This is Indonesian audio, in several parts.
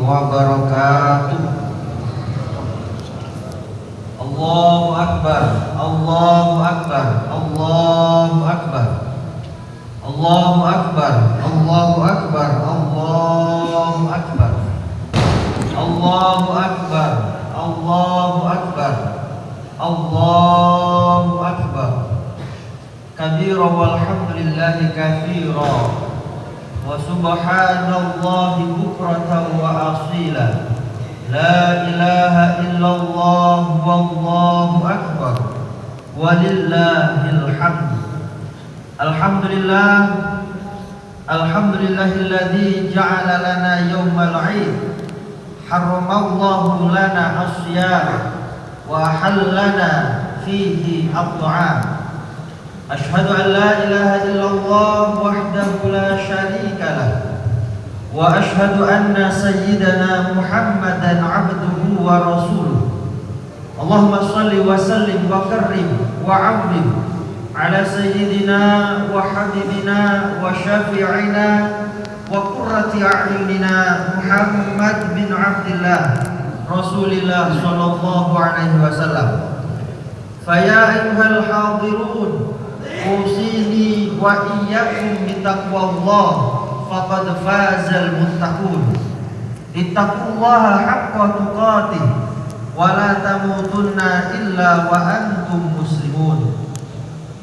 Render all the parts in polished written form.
wabarakatuh. Allahu Akbar, Allahu Akbar, Allahu Akbar, Allahu Akbar, Allahu Akbar, Allahu Akbar, Allahu Akbar, Allahu Akbar, Allahu Akbar. Kabira walhamdulillahi katsira wa subhanallahi bukratan wa asila. La ilaha illallah wallahu akbar walillahil hamd. Alhamdulillah, alhamdulillahilladzi ja'ala lana yawmal 'id harramallahu lana as-siyam wa halana fihi at-ta'am. Ashhadu an la ilaha illallah wahdahu la syarika lah wa ashhadu anna sayyidana Muhammadan abduhu wa rasuluh. Allahumma salli wa sallim wa karrim wa 'azzim ala sayyidina wa habibina wa syafi'ina wa qurrati a'yunina Muhammad bin Abdillah Rasulillah sallallahu alaihi wasallam. Faya ayyuhal hadirun usini wa iyyakum bitaqwallah faqad fazal muttaqun. Ittaqullaha haqqa tuqatih wa la tamutunna illa wa antum muslimun.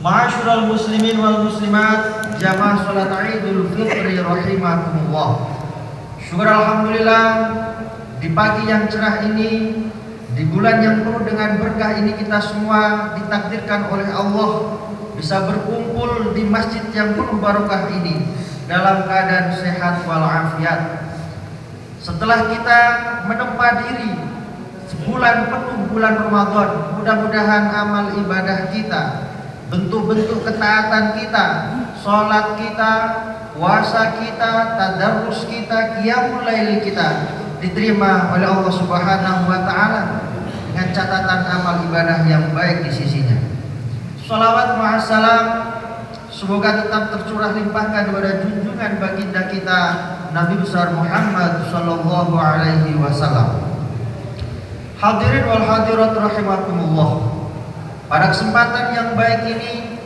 Ma'asyiral muslimin wal muslimat, jamaah salat Idul Fitri rahimakumullah. Syukur alhamdulillah di pagi yang cerah ini, di bulan yang penuh dengan berkah ini, kita semua ditakdirkan oleh Allah bisa berkumpul di masjid yang penuh barokah ini dalam keadaan sehat walafiat. Setelah kita menempa diri sebulan penuh bulan Ramadan, mudah-mudahan amal ibadah kita, bentuk-bentuk ketaatan kita, sholat kita, puasa kita, tadarrus kita, qiyamul lail kita diterima oleh Allah Subhanahu wa taala dengan catatan amal ibadah yang baik di sisinya. Shalawat ma'assalam semoga tetap tercurah limpahkan kepada junjungan baginda kita Nabi besar Muhammad sallallahu alaihi wasallam. Hadirin wal hadirat rahimakumullah. Pada kesempatan yang baik ini,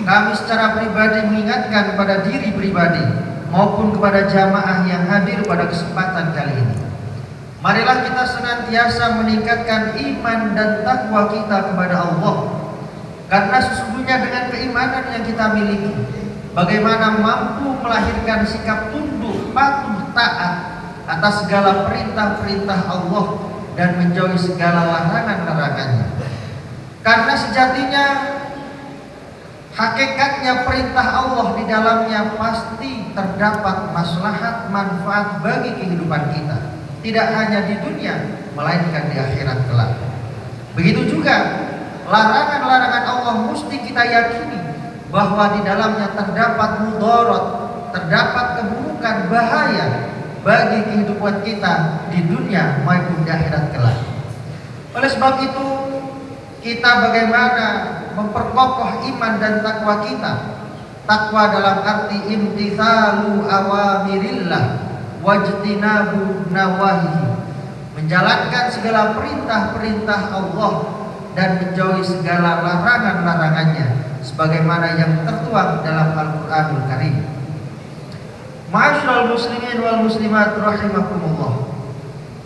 kami secara pribadi mengingatkan kepada diri pribadi maupun kepada jamaah yang hadir pada kesempatan kali ini. Marilah kita senantiasa meningkatkan iman dan takwa kita kepada Allah. Karena sesungguhnya dengan keimanan yang kita miliki, bagaimana mampu melahirkan sikap tunduk, patuh, taat atas segala perintah-perintah Allah dan menjauhi segala larangan-larangannya. Karena sejatinya hakikatnya perintah Allah di dalamnya pasti terdapat maslahat manfaat bagi kehidupan kita, tidak hanya di dunia melainkan di akhirat kelak. Begitu juga larangan-larangan Allah mesti kita yakini bahwa di dalamnya terdapat mudarat, terdapat keburukan, bahaya bagi kehidupan kita di dunia maupun di akhirat kelak. Oleh sebab itu, kita bagaimana memperkokoh iman dan takwa kita. Takwa dalam arti imtithalu awamirillah wajtinabu nawahihi, menjalankan segala perintah-perintah Allah dan menjauhi segala larangan-larangannya sebagaimana yang tertuang dalam Al-Qur'anul Karim. Ma'asyiral muslimin wal muslimat rahimakumullah.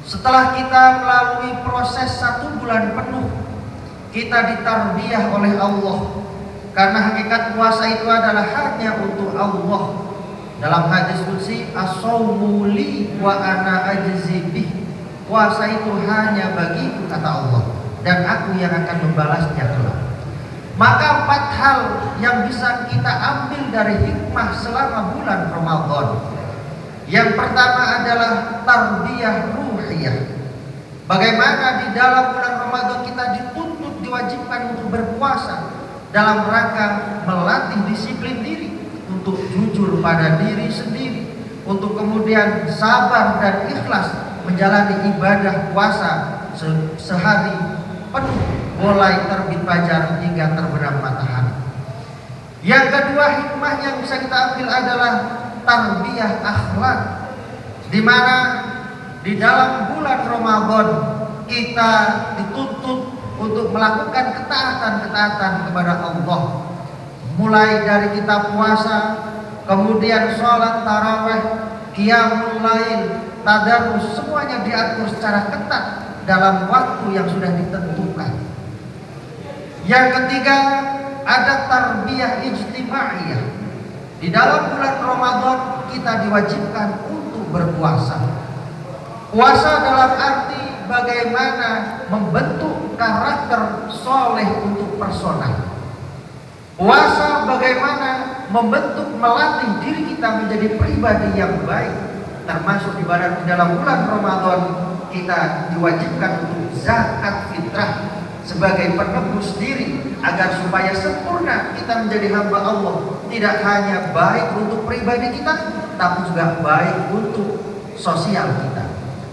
Setelah kita melalui proses 1 bulan penuh, kita ditarbiyah oleh Allah, karena hakikat puasa itu adalah hanya untuk Allah. Dalam hadis qudsi, as-shaumu li wa ana ajzi bih, puasa itu hanya bagiku kata Allah, dan aku yang akan membalasnya kelak. Maka 4 hal yang bisa kita ambil dari hikmah selama bulan Ramadan. Yang pertama adalah tarbiyah ruhiyah. Bagaimana di dalam bulan Ramadan kita dituntut, diwajibkan untuk berpuasa dalam rangka melatih disiplin diri, untuk jujur pada diri sendiri, untuk kemudian sabar dan ikhlas menjalani ibadah puasa sehari penuh, mulai terbit fajar hingga terbenam matahari. Yang kedua, hikmah yang bisa kita ambil adalah tarbiyah akhlak, di mana di dalam bulan Ramadan kita dituntut untuk melakukan ketaatan-ketaatan kepada Allah. Mulai dari kita puasa, kemudian sholat tarawih, qiyamul lail, tadarus, semuanya diatur secara ketat dalam waktu yang sudah ditentukan. Yang ketiga, ada tarbiyah ijtimaiyah. Di dalam bulan Ramadan kita diwajibkan untuk berpuasa. Puasa dalam arti bagaimana membentuk karakter soleh untuk personal. Puasa bagaimana membentuk, melatih diri kita menjadi pribadi yang baik. Termasuk di dalam bulan Ramadan kita diwajibkan untuk zakat fitrah sebagai penebus diri agar supaya sempurna kita menjadi hamba Allah. Tidak hanya baik untuk pribadi kita, tapi juga baik untuk sosial kita.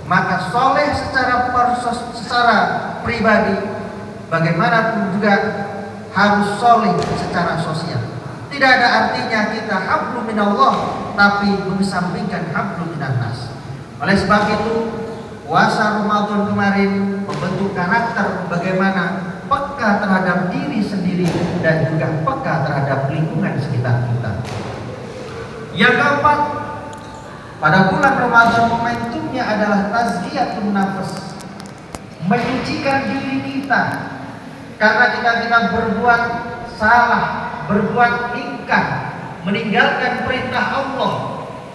Maka soleh secara pribadi, bagaimanapun juga harus soleh secara sosial. Tidak ada artinya kita hablum minallah tapi mengesampingkan hablum minannas. Oleh sebab itu, puasa Ramadan kemarin membentuk karakter bagaimana peka terhadap diri sendiri dan juga peka terhadap lingkungan sekitar kita. Yang keempat, pada bulan Ramadan momentumnya adalah tazkiyatun nafas, menyucikan diri kita karena kita berbuat salah, berbuat ingkar, meninggalkan perintah Allah.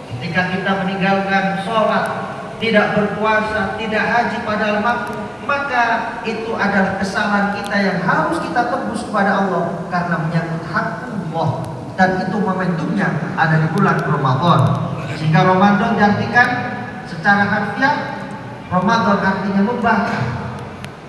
Ketika kita meninggalkan sholat, tidak berpuasa, tidak haji pada waktu, maka itu adalah kesalahan kita yang harus kita tebus kepada Allah karena menyangkut hak Allah. Dan itu momentumnya ada di bulan Ramadan. Sehingga Ramadan diartikan secara harfiah, Ramadan artinya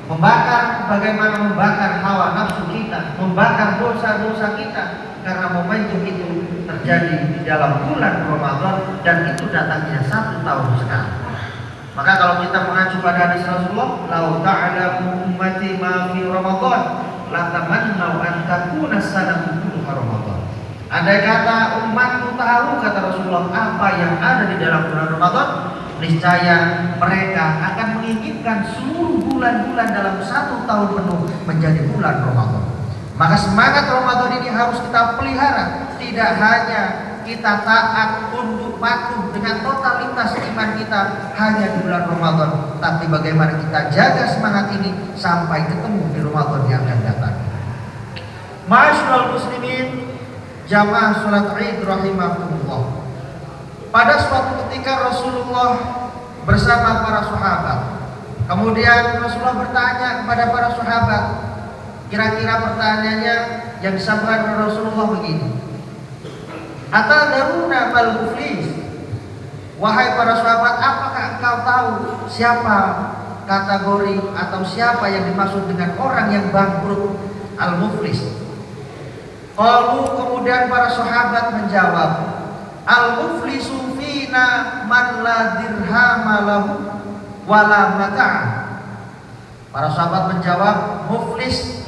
membakar, bagaimana membakar hawa nafsu kita, membakar dosa-dosa kita, karena momentum itu terjadi di dalam bulan Ramadan dan itu datangnya 1 tahun sekali. Maka kalau kita mengacu pada hadis Rasulullah, "Lau ta'lamu ummati ma fi Ramadan, la tamannau an takuna sanatu kulluha Ramadan." Andai kata umatku tahu, kata Rasulullah, apa yang ada di dalam bulan Ramadan, niscaya mereka akan menginginkan seluruh bulan-bulan dalam 1 tahun penuh menjadi bulan Ramadan. Maka semangat Ramadan ini harus kita pelihara. Tidak hanya kita taat, tunduk, patuh dengan totalitas iman kita hanya di bulan Ramadan, tapi bagaimana kita jaga semangat ini sampai ketemu di Ramadan yang akan datang. Ma'asyiral muslimin, jamaah salat Id rahimakumullah. Pada suatu ketika Rasulullah bersama para sahabat. Kemudian Rasulullah bertanya kepada para sahabat. Kira-kira pertanyaannya yang disampaikan oleh Rasulullah begini. Atadaruna mal muflis? Wahai para sahabat, apakah engkau tahu siapa kategori atau siapa yang dimaksud dengan orang yang bangkrut, al-muflis? Kemudian para sahabat menjawab, al-muflisu fina man la dirhama lahu wala mata'. Para sahabat menjawab, muflis,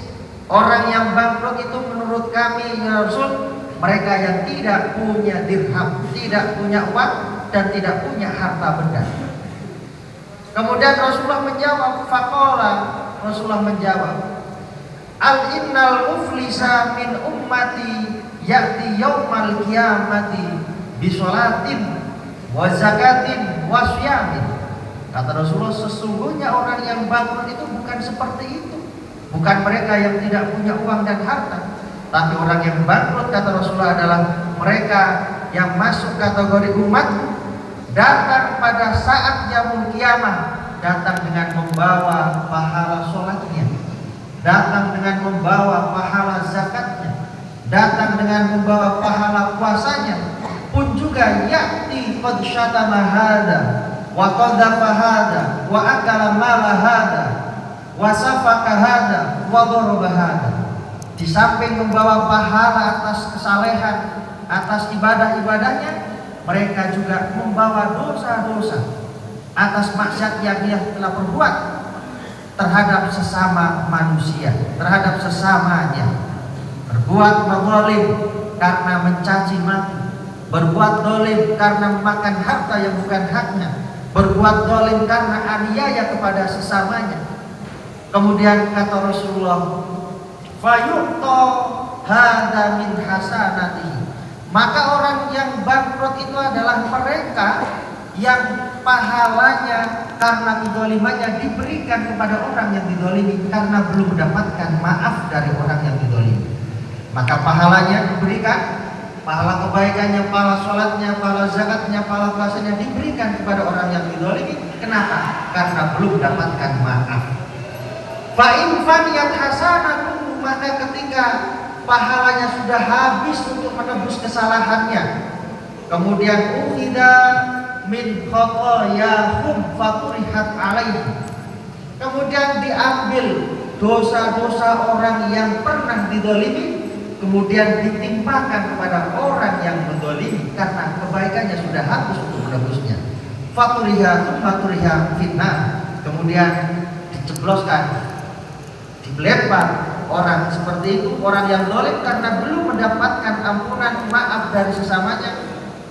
orang yang bangkrut itu menurut kami ya Rasul, mereka yang tidak punya dirham, tidak punya uang dan tidak punya harta benda. Kemudian Rasulullah menjawab, faqala, Rasulullah menjawab, al-innal muflisa min ummati ya'ti yaumal qiyamati bisolatin wa zakatin wa syamin. Kata Rasulullah, sesungguhnya orang yang bangkrut itu bukan seperti itu. Bukan mereka yang tidak punya uang dan harta, tapi orang yang bangkrut, kata Rasulullah, adalah mereka yang masuk kategori umat, datang pada saat yaumul qiyamah, datang dengan membawa pahala sholatnya, datang dengan membawa pahala zakatnya, datang dengan membawa pahala puasanya, pun juga ya'ti qad syatama hada wa qadhafa hada wa akala mala hada wa safaka hada wa daraba hada. Di samping membawa pahala atas kesalehan, atas ibadah-ibadahnya, mereka juga membawa dosa-dosa atas maksiat yang dia telah perbuat terhadap sesama manusia, terhadap sesamanya. Berbuat zalim karena mencaci maki, berbuat zalim karena memakan harta yang bukan haknya, berbuat zalim karena aniaya kepada sesamanya. Kemudian kata Rasulullah, fayuqta hadza min hasanatihi. Maka orang yang bangkrut itu adalah mereka yang pahalanya karena kezalimannya diberikan kepada orang yang dizalimi karena belum mendapatkan maaf dari orang yang dizalimi. Maka pahalanya diberikan, pahala kebaikannya, pahala sholatnya, pahala zakatnya, pahala puasanya diberikan kepada orang yang dizalimi. Kenapa? Karena belum mendapatkan maaf. Fa in faniyat hasanatuhu, maka ketika pahalanya sudah habis untuk menebus kesalahannya, kemudian ukhida min khotoyahum faturihat alaihi, kemudian diambil dosa-dosa orang yang pernah dizalimi, kemudian ditimpakan kepada orang yang menzalimi karena kebaikannya sudah habis untuk menebusnya. Faturiha fitnah, kemudian dicebloskan, dilempar orang seperti itu, orang yang zalim karena belum mendapatkan ampunan maaf dari sesamanya,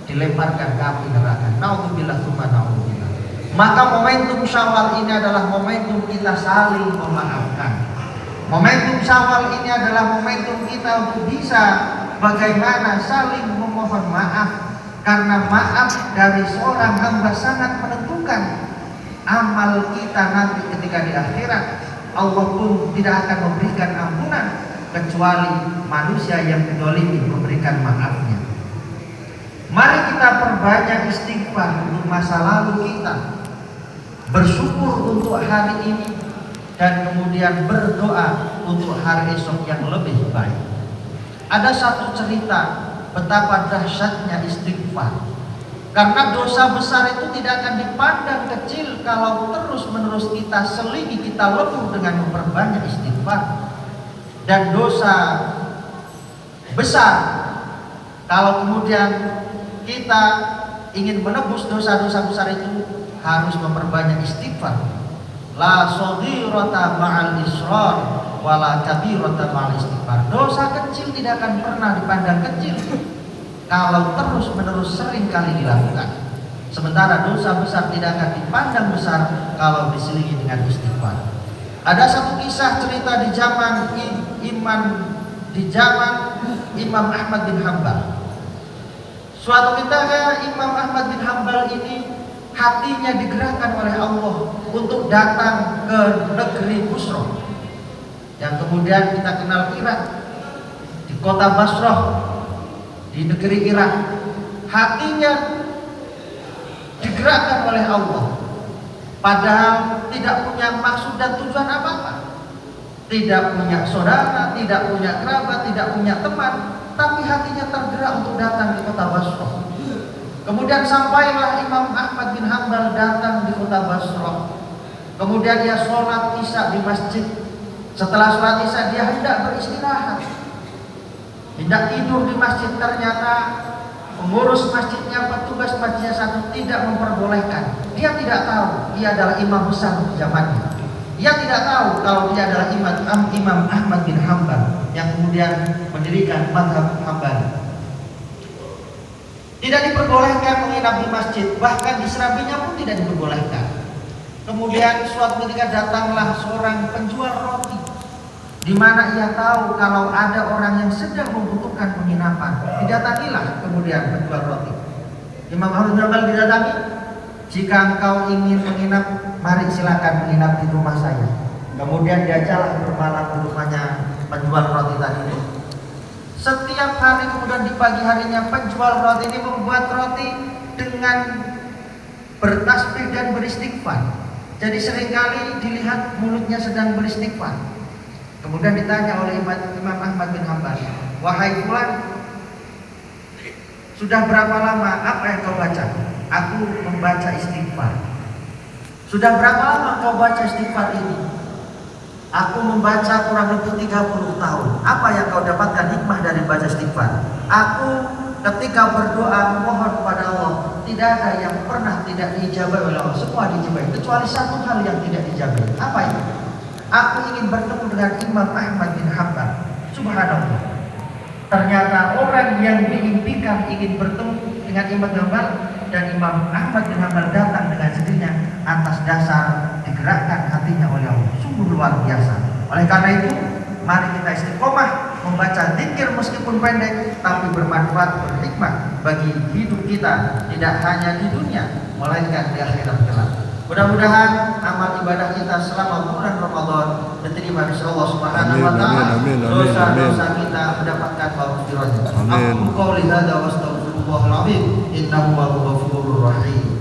dilemparkan ke api neraka. Naudzubillah tsumma naudzubillah. Maka momentum Syawal ini adalah momentum kita saling memaafkan. Momentum Syawal ini adalah momentum kita untuk bisa bagaimana saling memohon maaf, karena maaf dari seorang hamba sangat menentukan amal kita nanti ketika di akhirat. Allah pun tidak akan memberikan ampunan kecuali manusia yang dizalimi memberikan maafnya. Mari kita perbanyak istighfar untuk masa lalu kita, bersyukur untuk hari ini, dan kemudian berdoa untuk hari esok yang lebih baik. Ada satu cerita betapa dahsyatnya istighfar. Karena dosa besar itu tidak akan dipandang kecil kalau terus-menerus kita selingi, kita lebur dengan memperbanyak istighfar. Dan dosa besar, kalau kemudian kita ingin menebus dosa-dosa besar itu, harus memperbanyak istighfar. La shaghirata ma'al israr wala kabirata ma'al istighfar. Dosa kecil tidak akan pernah dipandang kecil kalau terus-menerus sering kali dilakukan. Sementara dosa besar tidak akan dipandang besar kalau diselingi dengan istighfar. Ada satu kisah cerita di zaman Imam Ahmad bin Hanbal. Suatu ketika Imam Ahmad bin Hanbal ini hatinya digerakkan oleh Allah untuk datang ke negeri Busra, yang kemudian kita kenal Irak, di kota Basrah, di negeri Irak. Hatinya digerakkan oleh Allah, padahal tidak punya maksud dan tujuan apa-apa, tidak punya saudara, tidak punya kerabat, tidak punya teman, tapi hatinya tergerak untuk datang di kota Basrah. Kemudian sampailah Imam Ahmad bin Hanbal datang di kota Basrah. Kemudian dia sholat isya di masjid. Setelah sholat isya dia hendak beristirahat, hendak tidur di masjid. Ternyata pengurus masjidnya, petugas masjidnya satu tidak memperbolehkan. Dia tidak tahu dia adalah imam besar di zamannya. Dia tidak tahu kalau dia adalah Imam Ahmad bin Hanbal yang kemudian mendirikan mazhab Hambali. Tidak diperbolehkan menginap di masjid, bahkan di serabinya pun tidak diperbolehkan. Kemudian suatu ketika datanglah seorang penjual roti, di mana ia tahu kalau ada orang yang sedang membutuhkan penginapan. Didatangilah kemudian penjual roti. Imam Ahmad bin Hanbal didatangi, jika engkau ingin menginap, mari silakan menginap di rumah saya. Kemudian diajaklah bermalam di rumahnya penjual roti tadi itu. Setiap hari kemudian di pagi harinya penjual roti ini membuat roti dengan bertasbih dan beristighfar. Jadi seringkali dilihat mulutnya sedang beristighfar. Kemudian ditanya oleh Imam Ahmad bin Hanbal, wahai fulan, sudah berapa lama apa yang kau baca? Aku membaca istighfar. Sudah berapa lama kau baca istighfar ini? Aku membaca kurang lebih 30 tahun. Apa yang kau dapatkan hikmah dari baca istighfar? Aku ketika berdoa mohon kepada Allah, tidak ada yang pernah tidak diijabah oleh Allah. Semua diijabah, kecuali satu hal yang tidak diijabah. Apa itu? Aku ingin bertemu dengan Imam Ahmad bin Hanbal. Subhanallah. Ternyata orang yang diimpikan ingin bertemu dengan Imam Hanbal, dan Imam Ahmad bin Hanbal datang dengan sendiri dasar digerakkan hatinya oleh Allah. Sungguh luar biasa. Oleh karena itu, mari kita istiqomah membaca zikir meskipun pendek tapi bermanfaat, berhikmah bagi hidup kita, tidak hanya di dunia melainkan di akhirat kelak. Mudah-mudahan amal ibadah kita selama bulan Ramadan diterima oleh Allah Subhanahu wa taala. Dosa-dosa kita mendapatkan maghfirah. Aku qouli hadza wa astaghfirullahal azim innahu huwal ghafurur rahim.